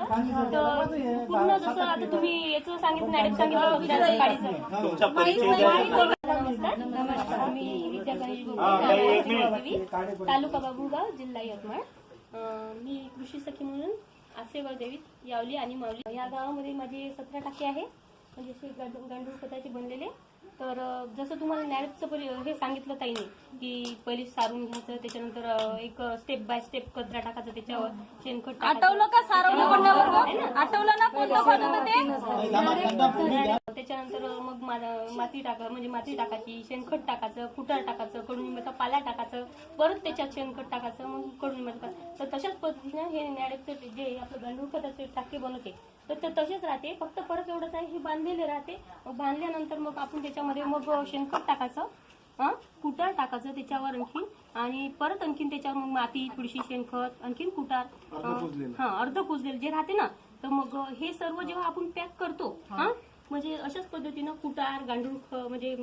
तर पूर्ण जसं आता तुम्ही याचं सांगितलं मॅडम सांगितलं त्याचं काढीचं. नमस्कार, मी विद्या गणेश गोगोई, तालुका बाबुगाव, जिल्हा यवतमाळ. मी कृषी सखी म्हणून आसेवर देवी यावली आणि मावली या गावामध्ये माझे 17 टाके आहे, म्हणजे असे गांडूळ खताचे बनलेले. तर जसं तुम्हाला नॅरेटचं हे सांगितलं ताईने की पहिले सारून घ्यायचं, त्याच्यानंतर एक स्टेप बाय स्टेप कचरा टाकायचा, त्याच्यावर शेणखत आठवलं का सारवलं आठवलं ना कोणतं खत होतं ते. त्याच्यानंतर मग माती म्हणजे माती टाकायची, शेणखत टाकायचं, कुटार टाकायचं, कडुनिंबाचा पाला टाकायचं, परत त्याच्यात शेणखत टाकायचं, मग कडुनिंबाचा. तर तशाच पद्धतीनं हे नॅरेटचं जे आपलं गांडूळ खताचे टाके बनवते तर ते तसेच राहते, फक्त फरक एवढंच आहे हे बांधलेले राहते. बांधल्यानंतर मग आपण त्याच्यामध्ये मग शेणखत टाकायचं, कुटार टाकायचं त्याच्यावर आणखीन, आणि परत आणखीन त्याच्यावर मग माती, थोडीशी शेणखत, आणखीन कुटार, अर्ध कुजलेलं जे राहते ना. तर मग हे सर्व जेव्हा आपण पॅक करतो म्हणजे अशाच पद्धतीनं कुटार, गांडूळ म्हणजे